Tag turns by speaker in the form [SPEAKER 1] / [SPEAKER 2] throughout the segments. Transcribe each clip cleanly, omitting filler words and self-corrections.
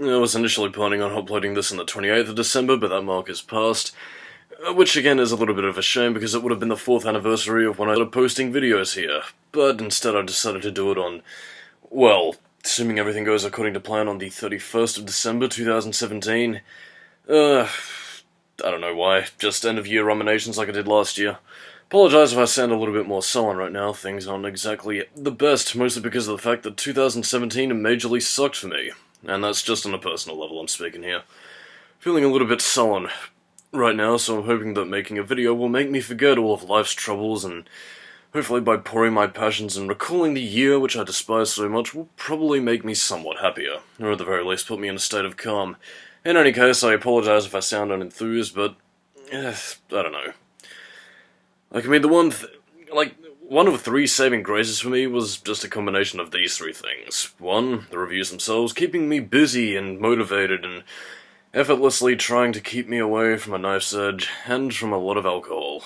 [SPEAKER 1] I was initially planning on uploading this on the 28th of December, but that mark is passed. Which again is a little bit of a shame because it would have been the 4th anniversary of when I started posting videos here. But instead I decided to do it on, well, assuming everything goes according to plan, on the 31st of December 2017. I don't know why, just end of year ruminations like I did last year. Apologise if I sound a little bit more sullen right now, things aren't exactly the best, mostly because of the fact that 2017 majorly sucked for me. And that's just on a personal level I'm speaking here. Feeling a little bit sullen right now, so I'm hoping that making a video will make me forget all of life's troubles, and hopefully by pouring my passions and recalling the year which I despise so much will probably make me somewhat happier, or at the very least put me in a state of calm. In any case, I apologise if I sound unenthused, but I don't know. Like, I mean, one of three saving graces for me was just a combination of these three things. One, the reviews themselves, keeping me busy and motivated and effortlessly trying to keep me away from a knife's edge, and from a lot of alcohol.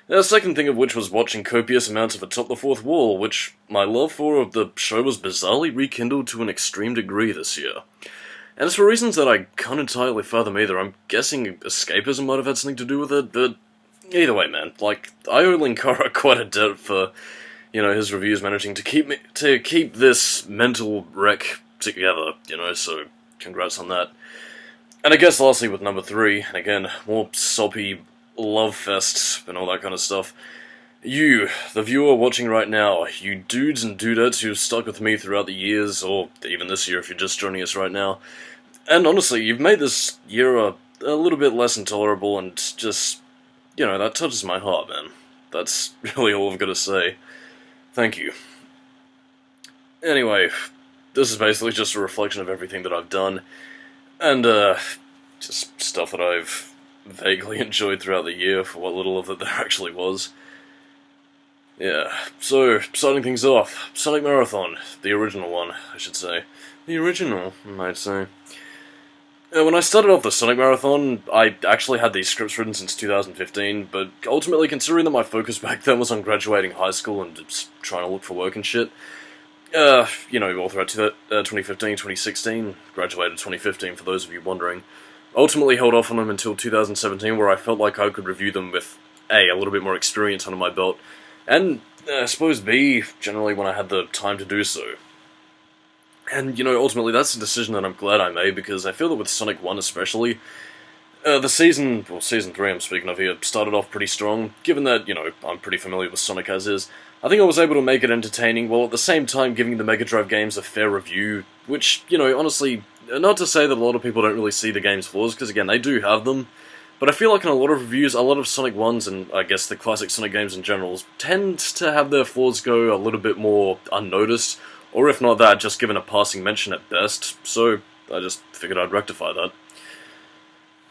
[SPEAKER 1] The second thing of which was watching copious amounts of Atop the Fourth Wall, which my love for the show was bizarrely rekindled to an extreme degree this year. And it's for reasons that I can't entirely fathom either. I'm guessing escapism might have had something to do with it, but either way, man, like, I owe Linkara quite a debt for, his reviews managing to keep this mental wreck together, so congrats on that. And I guess lastly with number 3, and again, more soppy love fests and all that kind of stuff, you, the viewer watching right now, you dudes and dudettes who've stuck with me throughout the years, or even this year if you're just joining us right now, and honestly, you've made this year a little bit less intolerable, and just, that touches my heart, man. That's really all I've got to say. Thank you. Anyway, this is basically just a reflection of everything that I've done, and, just stuff that I've vaguely enjoyed throughout the year, for what little of it there actually was. Yeah, so, starting things off, Sonic Marathon, the original one, I should say. The original, I might say. When I started off the Sonic Marathon, I actually had these scripts written since 2015, but ultimately, considering that my focus back then was on graduating high school and just trying to look for work and shit, all throughout 2015, 2016, graduated 2015 for those of you wondering, ultimately held off on them until 2017, where I felt like I could review them with, A, a little bit more experience under my belt, and, I suppose B, generally when I had the time to do so. And, ultimately that's a decision that I'm glad I made, because I feel that with Sonic 1 especially, the Season 3 I'm speaking of here, started off pretty strong, given that, I'm pretty familiar with Sonic as is. I think I was able to make it entertaining, while at the same time giving the Mega Drive games a fair review, which, honestly, not to say that a lot of people don't really see the game's flaws, because again, they do have them, but I feel like in a lot of reviews, a lot of Sonic 1s, and I guess the classic Sonic games in general, tend to have their flaws go a little bit more unnoticed, or if not that, just given a passing mention at best, so I just figured I'd rectify that.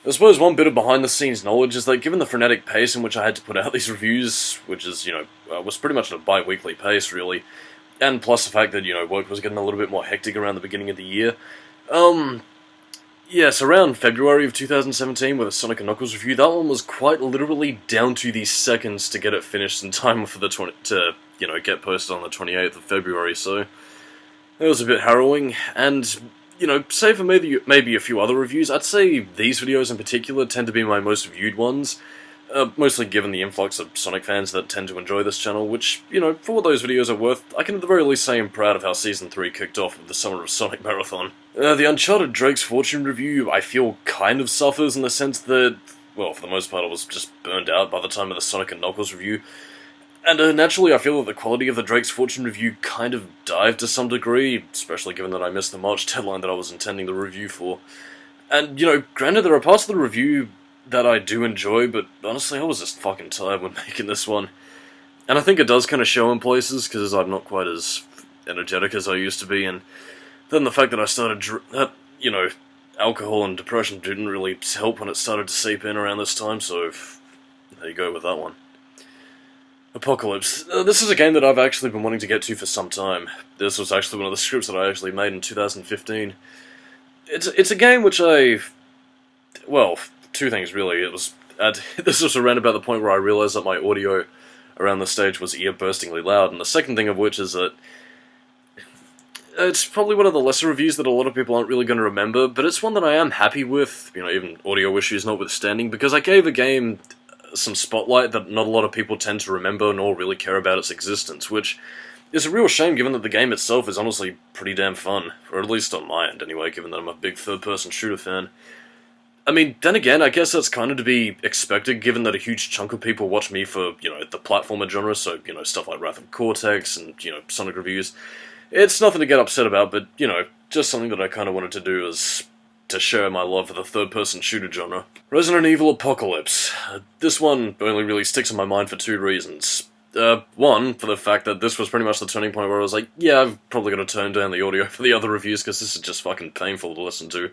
[SPEAKER 1] I suppose one bit of behind-the-scenes knowledge is that given the frenetic pace in which I had to put out these reviews, which is, was pretty much at a bi-weekly pace, really, and plus the fact that, work was getting a little bit more hectic around the beginning of the year, yes, around February of 2017 with a Sonic & Knuckles review, that one was quite literally down to the seconds to get it finished in time for the get posted on the 28th of February, so it was a bit harrowing, and, save for maybe a few other reviews, I'd say these videos in particular tend to be my most viewed ones, mostly given the influx of Sonic fans that tend to enjoy this channel, which, for what those videos are worth, I can at the very least say I'm proud of how Season 3 kicked off with the summer of Sonic Marathon. The Uncharted Drake's Fortune review, I feel, kind of suffers in the sense that, well, for the most part I was just burned out by the time of the Sonic & Knuckles review, and naturally I feel that the quality of the Drake's Fortune review kind of dived to some degree, especially given that I missed the March deadline that I was intending the review for. And, granted there are parts of the review that I do enjoy, but honestly I was just fucking tired when making this one. And I think it does kind of show in places, because I'm not quite as energetic as I used to be, and then the fact that I started, alcohol and depression didn't really help when it started to seep in around this time, so there you go with that one. Apocalypse. This is a game that I've actually been wanting to get to for some time. This was actually one of the scripts that I actually made in 2015. It's a game which well, two things really. This was around about the point where I realized that my audio around the stage was ear-burstingly loud, and the second thing of which is that It's probably one of the lesser reviews that a lot of people aren't really going to remember, but it's one that I am happy with, you know, even audio issues notwithstanding, because I gave a game some spotlight that not a lot of people tend to remember nor really care about its existence, which is a real shame given that the game itself is honestly pretty damn fun, or at least on my end anyway, given that I'm a big third-person shooter fan. I mean, then again, I guess that's kind of to be expected, given that a huge chunk of people watch me for, you know, the platformer genre, so, you know, stuff like Wrath of Cortex and, you know, Sonic reviews. It's nothing to get upset about, but, you know, just something that I kind of wanted to do is to share my love for the third-person shooter genre. Resident Evil Apocalypse. This one only really sticks in my mind for two reasons. One, for the fact that this was pretty much the turning point where I was like, yeah, I've probably got to turn down the audio for the other reviews, because this is just fucking painful to listen to.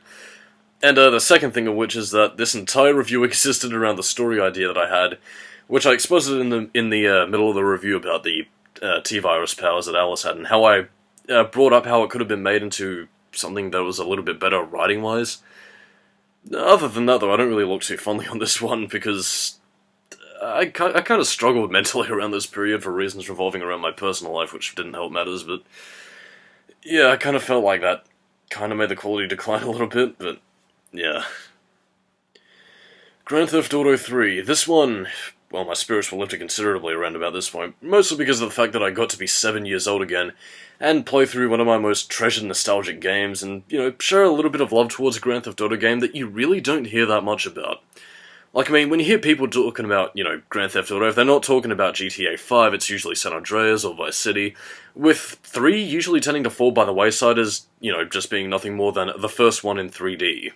[SPEAKER 1] And the second thing of which is that this entire review existed around the story idea that I had, which I exposed it in the middle of the review about the T-virus powers that Alice had, and how I brought up how it could have been made into something that was a little bit better writing-wise. Other than that, though, I don't really look too fondly on this one, because I kind of struggled mentally around this period for reasons revolving around my personal life, which didn't help matters, but yeah, I kind of felt like that kind of made the quality decline a little bit, but yeah. Grand Theft Auto 3. This one, well, my spirits were lifted considerably around about this point, mostly because of the fact that I got to be 7 years old again, and play through one of my most treasured nostalgic games, and, you know, share a little bit of love towards a Grand Theft Auto game that you really don't hear that much about. Like, I mean, when you hear people talking about, you know, Grand Theft Auto, if they're not talking about GTA 5, it's usually San Andreas or Vice City, with 3 usually tending to fall by the wayside as, you know, just being nothing more than the first one in 3D.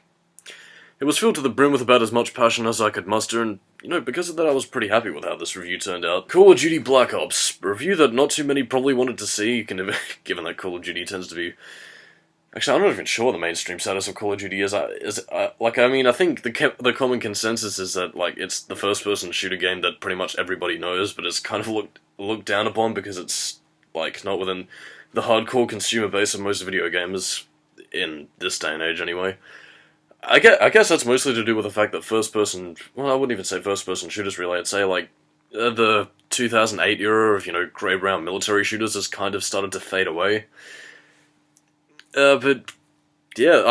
[SPEAKER 1] It was filled to the brim with about as much passion as I could muster, and, you know, because of that I was pretty happy with how this review turned out. Call of Duty Black Ops. A review that not too many probably wanted to see, given that Call of Duty tends to be... Actually, I'm not even sure what the mainstream status of Call of Duty is. Like, I mean, I think the common consensus is that, like, it's the first-person shooter game that pretty much everybody knows, but it's kind of looked down upon because it's, like, not within the hardcore consumer base of most video gamers, in this day and age anyway. I guess that's mostly to do with the fact that first-person... Well, I wouldn't even say first-person shooters, really. I'd say, like, the 2008 era of, you know, grey-brown military shooters has kind of started to fade away. But, yeah,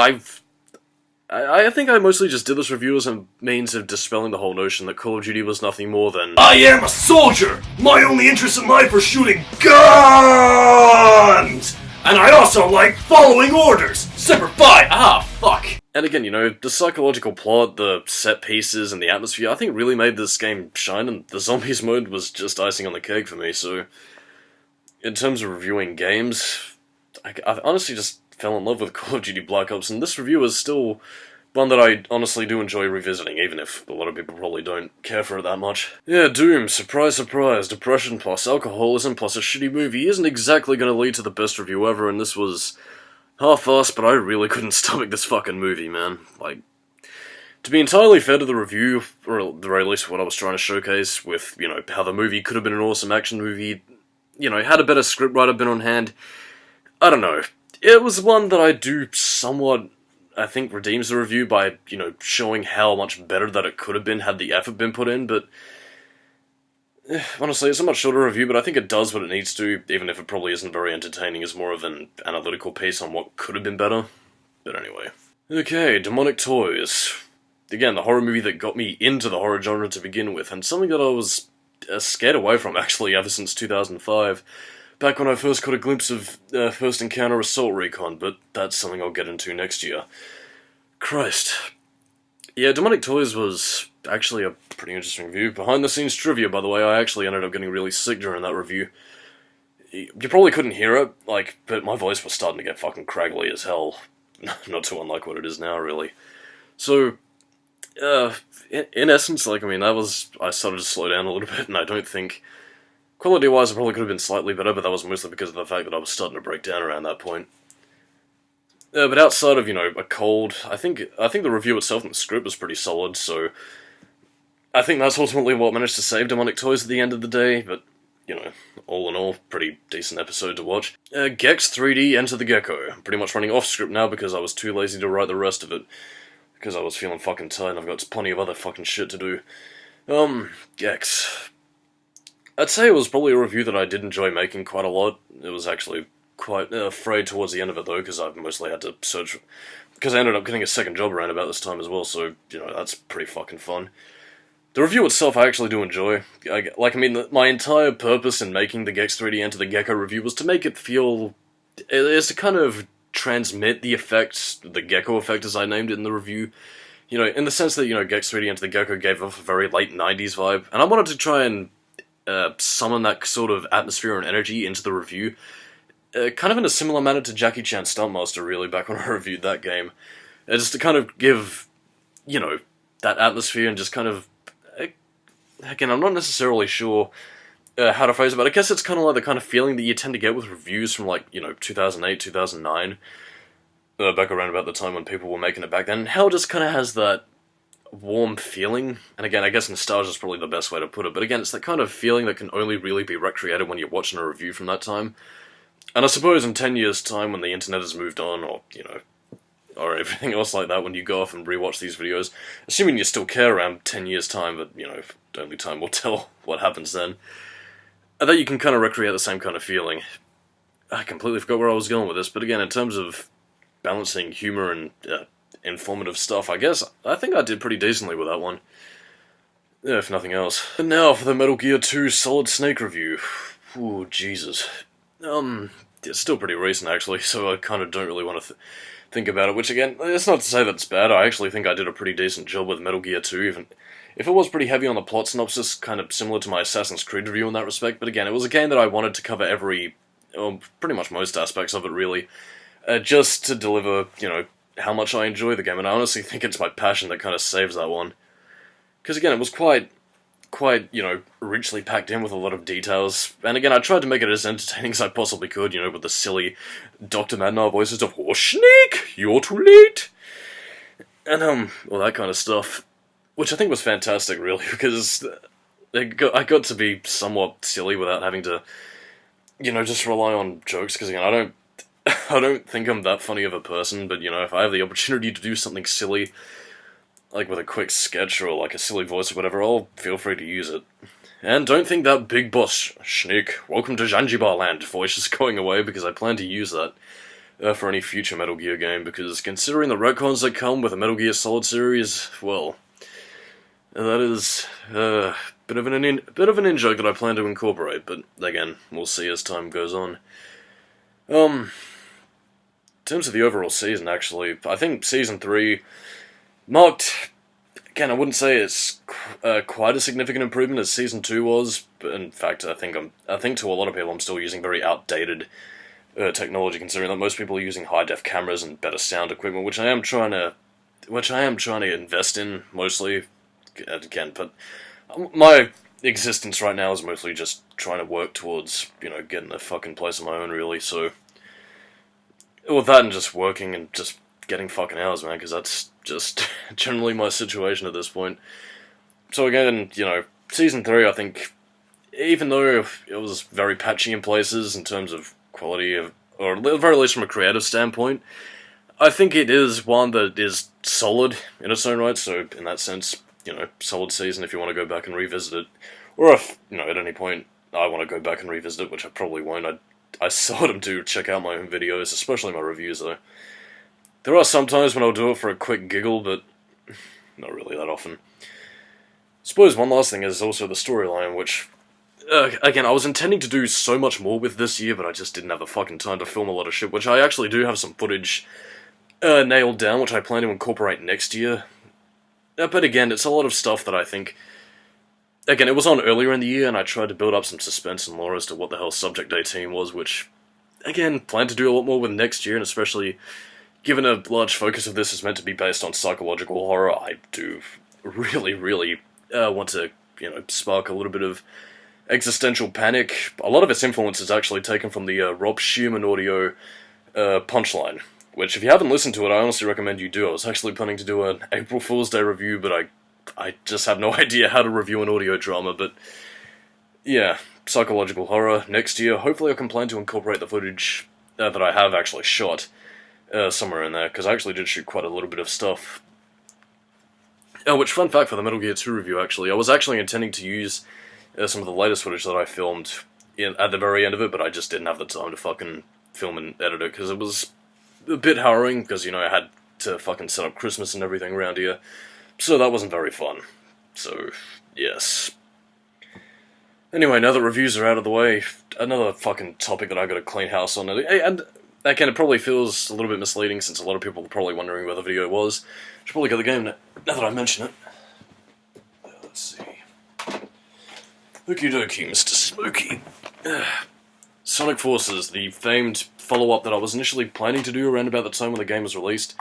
[SPEAKER 1] I think I mostly just did this review as a means of dispelling the whole notion that Call of Duty was nothing more than... I am a soldier! My only interest in life is shooting guns! And I also like following orders! Semper Fi! Ah, fuck! And again, you know, the psychological plot, the set pieces, and the atmosphere, I think really made this game shine, and the zombies mode was just icing on the cake for me, so... In terms of reviewing games, I honestly just fell in love with Call of Duty Black Ops, and this review is still one that I honestly do enjoy revisiting, even if a lot of people probably don't care for it that much. Yeah, Doom, surprise surprise, depression plus alcoholism plus a shitty movie isn't exactly gonna lead to the best review ever, and this was half-assed, but I really couldn't stomach this fucking movie, man. Like, to be entirely fair to the review, or at the very least what I was trying to showcase with, you know, how the movie could have been an awesome action movie, you know, had a better scriptwriter been on hand, I don't know. It was one that I do somewhat, I think, redeems the review by, you know, showing how much better that it could have been had the effort been put in, but... honestly, it's a much shorter review, but I think it does what it needs to, even if it probably isn't very entertaining, as more of an analytical piece on what could have been better. But anyway. Okay, Demonic Toys. Again, the horror movie that got me into the horror genre to begin with, and something that I was scared away from, actually, ever since 2005. Back when I first got a glimpse of First Encounter Assault Recon, but that's something I'll get into next year. Christ. Yeah, Demonic Toys was actually a pretty interesting review. Behind the scenes trivia, by the way, I actually ended up getting really sick during that review. You probably couldn't hear it, like, but my voice was starting to get fucking craggly as hell. Not too unlike what it is now, really. So, in essence, like, I mean, I started to slow down a little bit, and I don't think... Quality-wise, it probably could have been slightly better, but that was mostly because of the fact that I was starting to break down around that point. But outside of, you know, a cold, I think the review itself and the script was pretty solid, so... I think that's ultimately what managed to save Demonic Toys at the end of the day, but, you know, all in all, pretty decent episode to watch. Gex 3D Enter the Gecko. I'm pretty much running off script now because I was too lazy to write the rest of it. Because I was feeling fucking tired and I've got plenty of other fucking shit to do. Gex... I'd say it was probably a review that I did enjoy making quite a lot. It was actually quite afraid towards the end of it, though, because I've mostly had to search... Because I ended up getting a second job around about this time as well, so, you know, that's pretty fucking fun. The review itself I actually do enjoy. My entire purpose in making the Gex 3D Enter the Gecko review was to make it feel... is to kind of transmit the effects, the Gecko effect as I named it in the review. You know, in the sense that, you know, Gex 3D Enter the Gecko gave off a very late 90s vibe, and I wanted to try and summon that sort of atmosphere and energy into the review. Kind of in a similar manner to Jackie Chan Stuntmaster, really, back when I reviewed that game. Just to kind of give, you know, that atmosphere and just kind of... Again, I'm not necessarily sure how to phrase it, but I guess it's kind of like the kind of feeling that you tend to get with reviews from, like, you know, 2008, 2009. Back around about the time when people were making it back then. Hell just kind of has that warm feeling. And again, I guess nostalgia is probably the best way to put it. But again, it's that kind of feeling that can only really be recreated when you're watching a review from that time. And I suppose in 10 years' time, when the internet has moved on, or, you know, or everything else like that, when you go off and rewatch these videos, assuming you still care around 10 years' time, but, you know, only time will tell what happens then, that you can kind of recreate the same kind of feeling. I completely forgot where I was going with this, but again, in terms of balancing humor and informative stuff, I think I did pretty decently with that one. Yeah, if nothing else. And now for the Metal Gear 2 Solid Snake review. Ooh, Jesus. It's still pretty recent, actually, so I kind of don't really want to think about it, which, again, it's not to say that it's bad. I actually think I did a pretty decent job with Metal Gear 2, even if it was pretty heavy on the plot synopsis, kind of similar to my Assassin's Creed review in that respect, but again, it was a game that I wanted to cover pretty much most aspects of it, really, just to deliver, you know, how much I enjoy the game, and I honestly think it's my passion that kind of saves that one. Because, again, it was quite, you know, richly packed in with a lot of details. And again, I tried to make it as entertaining as I possibly could, you know, with the silly Dr. Madnar voices of, "Oh, Snake, you're too late!" And, all that kind of stuff. Which I think was fantastic, really, because I got to be somewhat silly without having to, you know, just rely on jokes, because, again, I don't think I'm that funny of a person, but, you know, if I have the opportunity to do something silly, like with a quick sketch or like a silly voice or whatever, I'll feel free to use it. And don't think that big boss, Snake, welcome to Zanzibar land voice is going away, because I plan to use that for any future Metal Gear game, because considering the retcons that come with the Metal Gear Solid series, well, that is a bit of an in-joke that I plan to incorporate, but again, we'll see as time goes on. In terms of the overall season, actually, I think Season 3 marked, again, I wouldn't say it's quite a significant improvement as Season 2 was, but in fact, I think to a lot of people I'm still using very outdated technology, considering that most people are using high-def cameras and better sound equipment, which I am trying to invest in, mostly, again, but my existence right now is mostly just trying to work towards, you know, getting a fucking place of my own, really, so, with that and just working and just getting fucking hours, man, because that's just generally my situation at this point. So again, you know, Season 3, I think, even though it was very patchy in places in terms of quality, or at the very least from a creative standpoint, I think it is one that is solid in its own right, so in that sense, you know, solid season if you want to go back and revisit it. Or if, you know, at any point I want to go back and revisit it, which I probably won't. I seldom do check out my own videos, especially my reviews, though. There are some times when I'll do it for a quick giggle, but not really that often. I suppose one last thing is also the storyline, which, again, I was intending to do so much more with this year, but I just didn't have the fucking time to film a lot of shit, which I actually do have some footage nailed down, which I plan to incorporate next year. But again, it's a lot of stuff that I think... Again, it was on earlier in the year, and I tried to build up some suspense and lore as to what the hell Subject 18 was, which, again, plan to do a lot more with next year, and especially... Given a large focus of this is meant to be based on psychological horror, I do really, really want to, you know, spark a little bit of existential panic. A lot of its influence is actually taken from the Rob Schumann audio Punchline, which if you haven't listened to it, I honestly recommend you do. I was actually planning to do an April Fool's Day review, but I just have no idea how to review an audio drama, but yeah, psychological horror next year. Hopefully I can plan to incorporate the footage that I have actually shot somewhere in there, because I actually did shoot quite a little bit of stuff. Which, fun fact for the Metal Gear 2 review, actually, I was actually intending to use some of the latest footage that I filmed at the very end of it, but I just didn't have the time to fucking film and edit it, because it was a bit harrowing, because, you know, I had to fucking set up Christmas and everything around here, so that wasn't very fun. So, yes. Anyway, now that reviews are out of the way, another fucking topic that I gotta clean house on, and again, it probably feels a little bit misleading, since a lot of people are probably wondering where the video was. I should probably get the game now that I mention it. Let's see. Okie dokie, Mr. Smokey. Sonic Forces, the famed follow-up that I was initially planning to do around about the time when the game was released.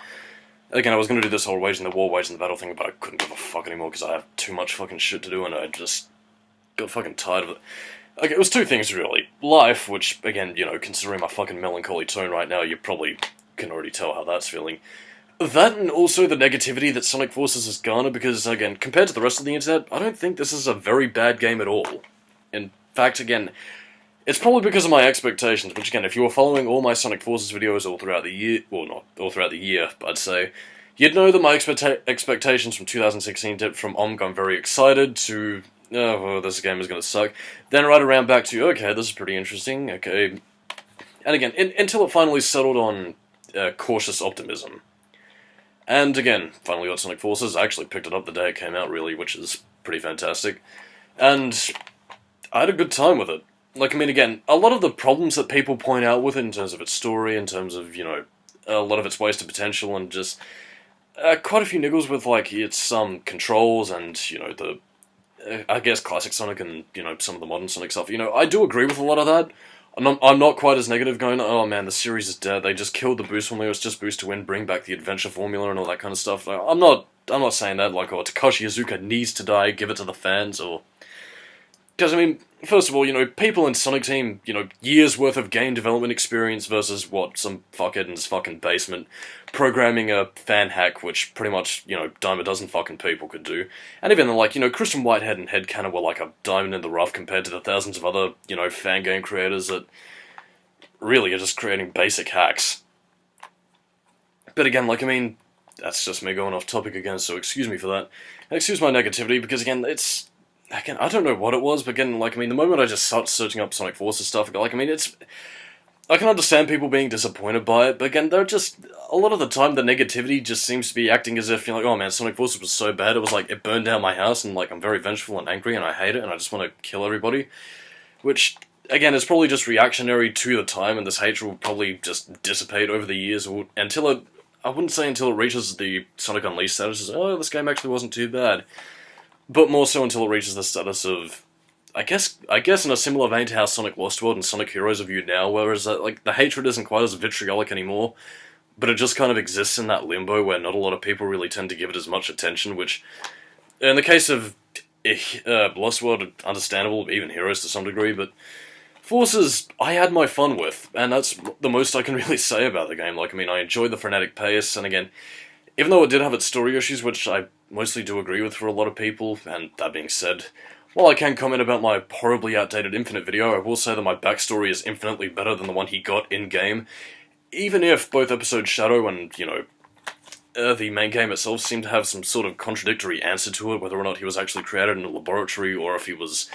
[SPEAKER 1] Again, I was going to do this whole waging the war, waging the battle thing, but I couldn't give a fuck anymore because I have too much fucking shit to do, and I just got fucking tired of it. Okay, it was two things, really. Life, which, again, you know, considering my fucking melancholy tone right now, you probably can already tell how that's feeling. That, and also the negativity that Sonic Forces has garnered, because, again, compared to the rest of the internet, I don't think this is a very bad game at all. In fact, again, it's probably because of my expectations, which, again, if you were following all my Sonic Forces videos all throughout the year, well, not all throughout the year, I'd say, you'd know that my expectations from 2016 dipped from, I'm very excited, to, oh, well, this game is gonna suck, then right around back to, okay, this is pretty interesting, okay, and again, until it finally settled on cautious optimism. And again, finally got Sonic Forces. I actually picked it up the day it came out, really, which is pretty fantastic. And I had a good time with it. Like, I mean, again, a lot of the problems that people point out with it, in terms of its story, in terms of, you know, a lot of its wasted potential, and just quite a few niggles with, like, its controls and, you know, the, I guess, classic Sonic and, you know, some of the modern Sonic stuff. You know, I do agree with a lot of that. I'm not quite as negative going, oh man, the series is dead, they just killed the boost when it was just boost to win, bring back the adventure formula and all that kind of stuff. I'm not saying that, like, oh, Takashi Iizuka needs to die, give it to the fans, or... Because, I mean, first of all, you know, people in Sonic Team, you know, years worth of game development experience versus, what, some fuckhead in his fucking basement programming a fan hack, which pretty much, you know, dime a dozen fucking people could do. And even, like, you know, Christian Whitehead and Headcanon were like a diamond in the rough compared to the thousands of other, you know, fan game creators that really are just creating basic hacks. But again, like, I mean, that's just me going off topic again, so excuse me for that. And excuse my negativity, because again, it's... Again, I don't know what it was, but again, like, I mean, the moment I just started searching up Sonic Forces stuff, like, I mean, it's... I can understand people being disappointed by it, but again, they're just... A lot of the time, the negativity just seems to be acting as if, you're like, oh man, Sonic Forces was so bad, it was like, it burned down my house, and like, I'm very vengeful and angry, and I hate it, and I just want to kill everybody. Which, again, is probably just reactionary to the time, and this hatred will probably just dissipate over the years, or until it... I wouldn't say until it reaches the Sonic Unleashed status, oh, this game actually wasn't too bad. But more so until it reaches the status of, I guess in a similar vein to how Sonic Lost World and Sonic Heroes are viewed now, whereas like the hatred isn't quite as vitriolic anymore, but it just kind of exists in that limbo where not a lot of people really tend to give it as much attention, which, in the case of Lost World, understandable, even Heroes to some degree, but Forces, I had my fun with, and that's the most I can really say about the game. Like, I mean, I enjoyed the frenetic pace, and again, even though it did have its story issues, which I mostly do agree with for a lot of people, and that being said, while I can comment about my horribly outdated Infinite video, I will say that my backstory is infinitely better than the one he got in-game, even if both Episode Shadow and, you know, the main game itself seem to have some sort of contradictory answer to it, whether or not he was actually created in a laboratory, or if he was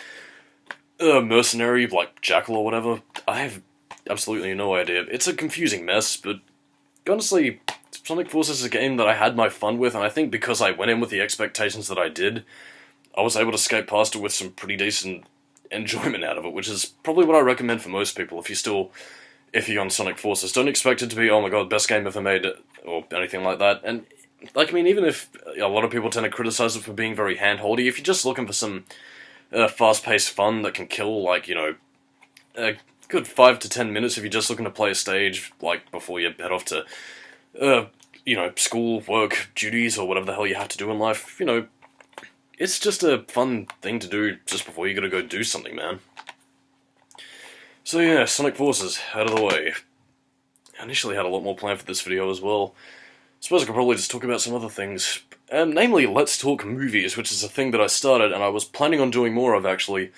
[SPEAKER 1] a mercenary, like Jackal or whatever. I have absolutely no idea. It's a confusing mess, but honestly, Sonic Forces is a game that I had my fun with, and I think because I went in with the expectations that I did, I was able to skate past it with some pretty decent enjoyment out of it, which is probably what I recommend for most people if you're still iffy on Sonic Forces. Don't expect it to be, oh my god, best game ever made, or anything like that. And, like, I mean, even if a lot of people tend to criticize it for being very hand-holdy, if you're just looking for some fast-paced fun that can kill, like, you know, a good 5 to 10 minutes if you're just looking to play a stage, like, before you head off to you know, school, work, duties, or whatever the hell you have to do in life, you know, it's just a fun thing to do just before you gotta go do something, man. So yeah, Sonic Forces, out of the way. I initially had a lot more planned for this video as well. Suppose I could probably just talk about some other things. Namely, let's talk movies, which is a thing that I started, and I was planning on doing more of, actually.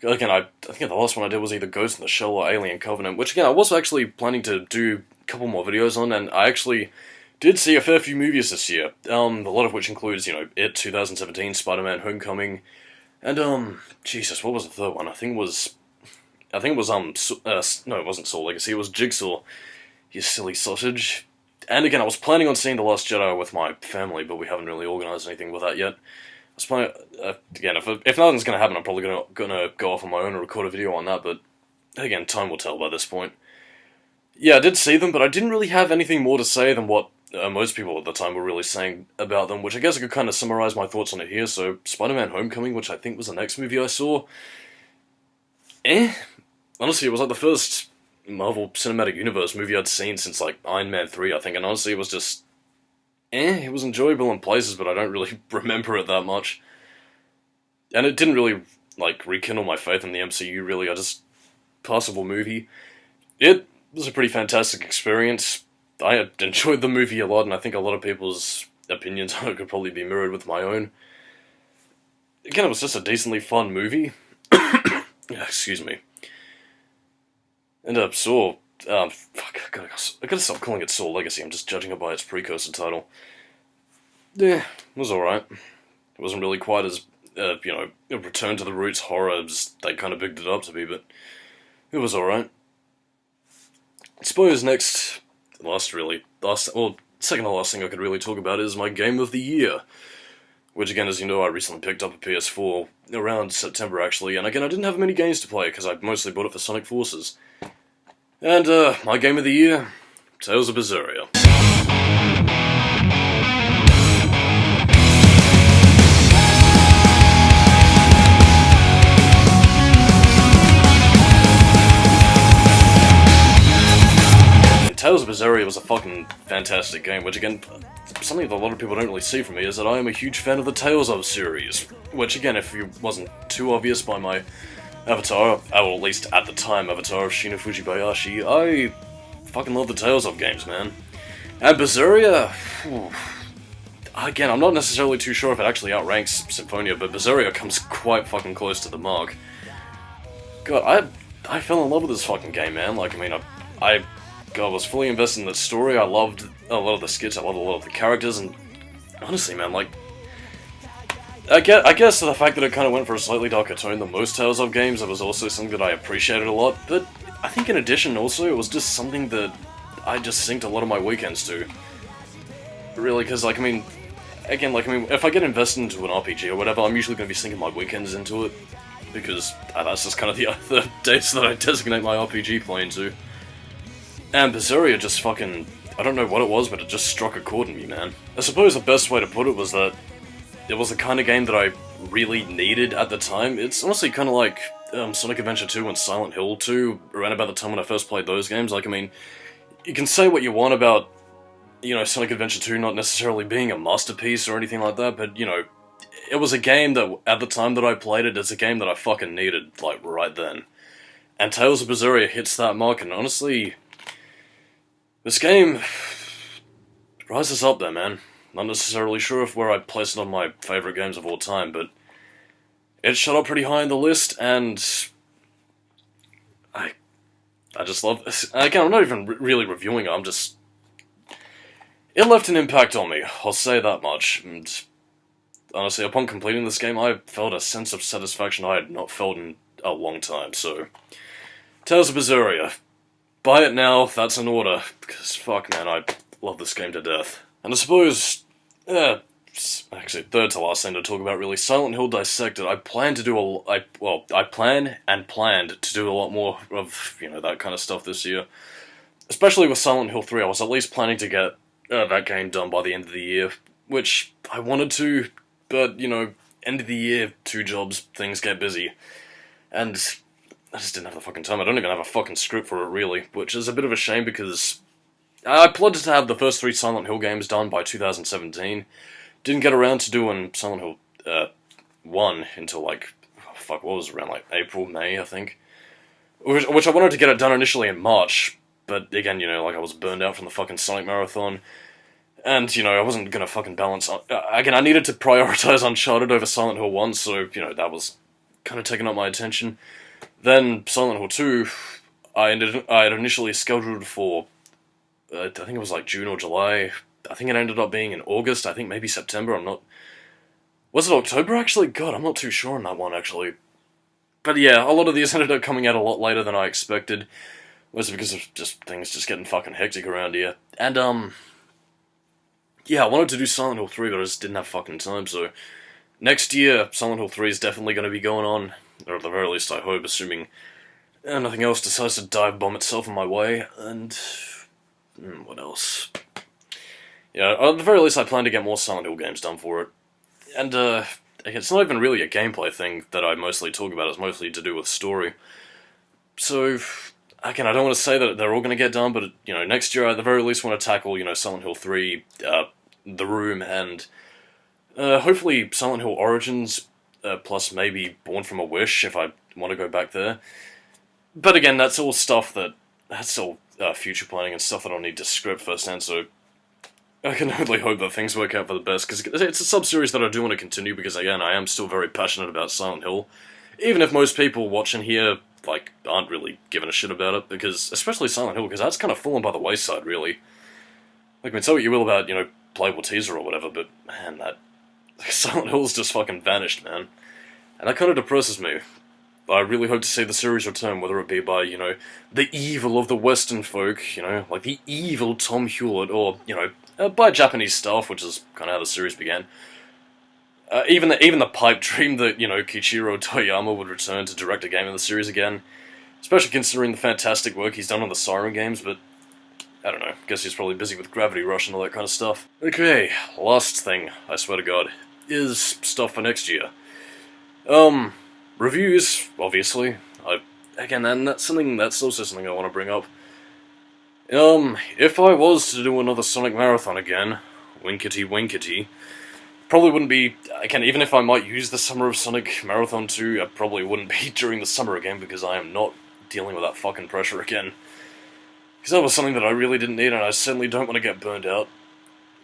[SPEAKER 1] Again, I think the last one I did was either Ghost in the Shell or Alien Covenant, which again, I was actually planning to do a couple more videos on, and I actually did see a fair few movies this year. A lot of which includes, you know, It 2017, Spider-Man Homecoming, and, Jesus, what was the third one? I think it was I think it was, no, it wasn't Soul Legacy, it was Jigsaw, you silly sausage. And again, I was planning on seeing The Last Jedi with my family, but we haven't really organised anything with that yet. I was planning, again, if nothing's going to happen, I'm probably gonna go off on my own and record a video on that, but again, time will tell by this point. Yeah, I did see them, but I didn't really have anything more to say than what most people at the time were really saying about them, which I guess I could kind of summarise my thoughts on it here. So, Spider-Man Homecoming, which I think was the next movie I saw, honestly, it was like the first Marvel Cinematic Universe movie I'd seen since, like, Iron Man 3, I think, and honestly, it was just, it was enjoyable in places, but I don't really remember it that much. And it didn't really, like, rekindle my faith in the MCU, really. I just, passable movie. It was a pretty fantastic experience. I had enjoyed the movie a lot, and I think a lot of people's opinions on it could probably be mirrored with my own. Again, it was just a decently fun movie. Excuse me. And Saw, fuck, I gotta stop calling it Saw Legacy, I'm just judging it by its precursor title. Yeah, it was alright. It wasn't really quite as, you know, a return to the roots horror as they kind of bigged it up to be, but it was alright. I suppose next, second to last thing I could really talk about is my game of the year. Which again, as you know, I recently picked up a PS4, around September actually, and again, I didn't have many games to play, because I mostly bought it for Sonic Forces. And, my game of the year, Tales of Berseria. Tales of Berseria was a fucking fantastic game, which again, something that a lot of people don't really see from me is that I am a huge fan of the Tales of series. Which again, if it wasn't too obvious by my avatar, or at least at the time avatar of Shina Fujibayashi, I fucking love the Tales of games, man. And Berseria, again, I'm not necessarily too sure if it actually outranks Symphonia, but Berseria comes quite fucking close to the mark. God, I fell in love with this fucking game, man. Like, I mean, I was fully invested in the story. I loved a lot of the skits, I loved a lot of the characters, and honestly, man, like, I guess the fact that it kind of went for a slightly darker tone than most Tales of games, it was also something that I appreciated a lot, but I think in addition also, it was just something that I just synced a lot of my weekends to. Really, because, like, I mean, again, like, I mean, if I get invested into an RPG or whatever, I'm usually going to be syncing my weekends into it, because that's just kind of the days that I designate my RPG playing to. And Berseria just fucking, I don't know what it was, but it just struck a chord in me, man. I suppose the best way to put it was that it was the kind of game that I really needed at the time. It's honestly kind of like Sonic Adventure 2 and Silent Hill 2, around about the time when I first played those games. Like, I mean, you can say what you want about, you know, Sonic Adventure 2 not necessarily being a masterpiece or anything like that, but, you know, it was a game that, at the time that I played it, it's a game that I fucking needed, like, right then. And Tales of Berseria hits that mark, and honestly, this game rises up there, man. Not necessarily sure where I'd place it on my favourite games of all time, but it shot up pretty high on the list, and I just love this. Again, I'm not even really reviewing it, I'm just... It left an impact on me, I'll say that much, and honestly, upon completing this game, I felt a sense of satisfaction I had not felt in a long time, so... Tales of Berseria. Buy it now, that's an order, because fuck man, I love this game to death. And I suppose, actually, third to last thing to talk about really, Silent Hill Dissected. I plan to do I plan and planned to do a lot more of, you know, that kind of stuff this year. Especially with Silent Hill 3, I was at least planning to get that game done by the end of the year, which I wanted to, but, you know, end of the year, 2 jobs, things get busy. And I just didn't have the fucking time. I don't even have a fucking script for it, really, which is a bit of a shame because I planned to have the first 3 Silent Hill games done by 2017. Didn't get around to doing Silent Hill 1 until, like, what was it, around, like, April, May, I think. Which I wanted to get it done initially in March, but again, you know, like, I was burned out from the fucking Sonic Marathon, and, you know, I wasn't gonna fucking balance... again, I needed to prioritize Uncharted over Silent Hill 1, so, you know, that was kind of taking up my attention. Then, Silent Hill 2, I had initially scheduled for, I think it was like June or July. I think it ended up being in August, I think maybe September, I'm not... Was it October, actually? God, I'm not too sure on that one, actually. But yeah, a lot of these ended up coming out a lot later than I expected. Mostly because of things just getting fucking hectic around here. And, yeah, I wanted to do Silent Hill 3, but I just didn't have fucking time, so... Next year, Silent Hill 3 is definitely going to be going on, or at the very least I hope, assuming nothing else decides to dive bomb itself in my way, and... what else? Yeah, at the very least I plan to get more Silent Hill games done for it. And, it's not even really a gameplay thing that I mostly talk about, it's mostly to do with story. So... Again, I don't want to say that they're all going to get done, but, you know, next year I at the very least want to tackle, you know, Silent Hill 3, The Room, and hopefully Silent Hill Origins, plus maybe Born from a Wish, if I want to go back there. But again, that's all stuff that's all future planning and stuff that I'll need to script firsthand, so I can only hope that things work out for the best, because it's a sub-series that I do want to continue, because again, I am still very passionate about Silent Hill, even if most people watching here like, aren't really giving a shit about it, because, especially Silent Hill, because that's kind of fallen by the wayside, really. Like, I mean, say what you will about, you know, playable teaser or whatever, but, man, that... Like, Silent Hill's just fucking vanished, man. And that kind of depresses me. I really hope to see the series return, whether it be by, you know, the evil of the Western folk, you know, like the evil Tom Hewlett, or, you know, by Japanese staff, which is kind of how the series began. Even the pipe dream that, you know, Kiichiro Toyama would return to direct a game in the series again. Especially considering the fantastic work he's done on the Siren games, but... I don't know, guess he's probably busy with Gravity Rush and all that kind of stuff. Okay, last thing, I swear to God, is stuff for next year. Reviews, obviously. Again, and that's also something I want to bring up. If I was to do another Sonic Marathon again, winkety winkety, probably wouldn't be, again, even if I might use the Summer of Sonic Marathon 2, I probably wouldn't be during the summer again, because I am not dealing with that fucking pressure again. Because that was something that I really didn't need, and I certainly don't want to get burned out,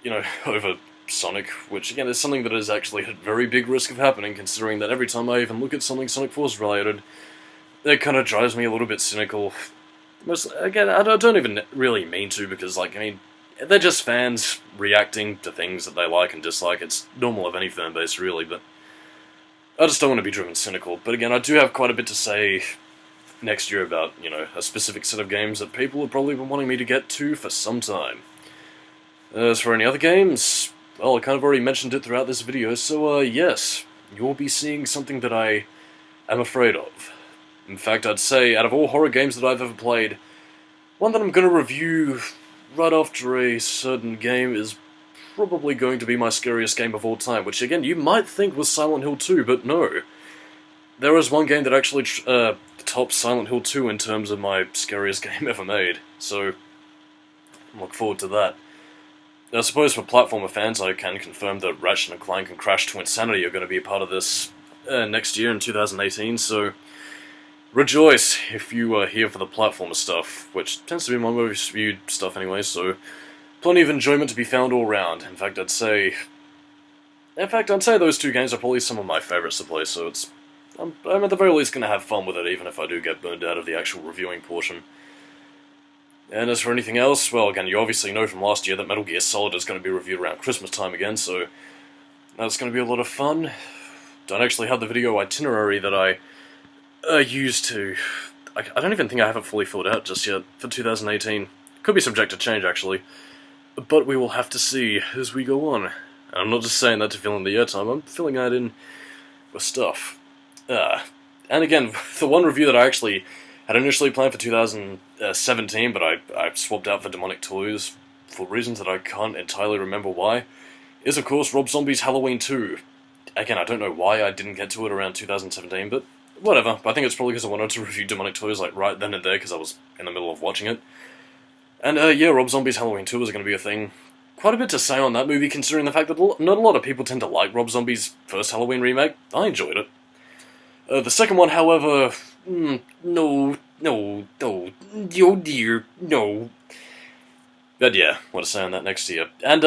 [SPEAKER 1] you know, over Sonic, which, again, is something that is actually at very big risk of happening, considering that every time I even look at something Sonic Force related, it kind of drives me a little bit cynical. Again, I don't even really mean to, because, like, I mean, they're just fans reacting to things that they like and dislike. It's normal of any fan base, really, but I just don't want to be driven cynical. But again, I do have quite a bit to say next year about, you know, a specific set of games that people have probably been wanting me to get to for some time. As for any other games, well, I kind of already mentioned it throughout this video, so, yes, you'll be seeing something that I am afraid of. In fact, I'd say, out of all horror games that I've ever played, one that I'm going to review right after a certain game is probably going to be my scariest game of all time, which again, you might think was Silent Hill 2, but no. There is one game that actually tops Silent Hill 2 in terms of my scariest game ever made, so I look forward to that. I suppose for platformer fans, I can confirm that Ratchet & Clank and Crash to Insanity are going to be a part of this next year in 2018, so rejoice if you are here for the platformer stuff, which tends to be my most viewed stuff anyway, so plenty of enjoyment to be found all round. In fact, I'd say those two games are probably some of my favourites to play, so I'm at the very least going to have fun with it, even if I do get burned out of the actual reviewing portion. And as for anything else, well, again, you obviously know from last year that Metal Gear Solid is going to be reviewed around Christmas time again, so that's going to be a lot of fun. Don't actually have the video itinerary that I used to... I don't even think I have it fully filled out just yet for 2018. Could be subject to change, actually. But we will have to see as we go on. And I'm not just saying that to fill in the airtime, I'm filling that in with stuff. And again, the one review that I actually had initially planned for 2017, but I swapped out for Demonic Toys, for reasons that I can't entirely remember why, is of course Rob Zombie's Halloween 2. Again, I don't know why I didn't get to it around 2017, but whatever. I think it's probably because I wanted to review Demonic Toys like right then and there, because I was in the middle of watching it. And yeah, Rob Zombie's Halloween 2 is going to be a thing. Quite a bit to say on that movie, considering the fact that not a lot of people tend to like Rob Zombie's first Halloween remake. I enjoyed it. The second one, however... no, oh dear, no. But yeah, what to say on that next year. And,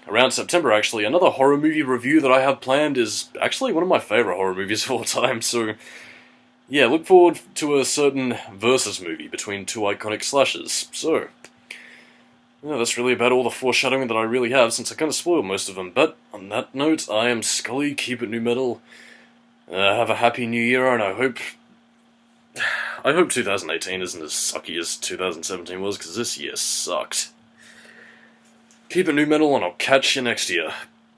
[SPEAKER 1] around September, actually, another horror movie review that I have planned is actually one of my favourite horror movies of all time, so... yeah, look forward to a certain versus movie between two iconic slashers, so... yeah, that's really about all the foreshadowing that I really have, since I kind of spoiled most of them. But, on that note, I am Skully, keep it new metal. Have a happy new year, and I hope I hope 2018 isn't as sucky as 2017 was, because this year sucked. Keep it new metal, and I'll catch you next year.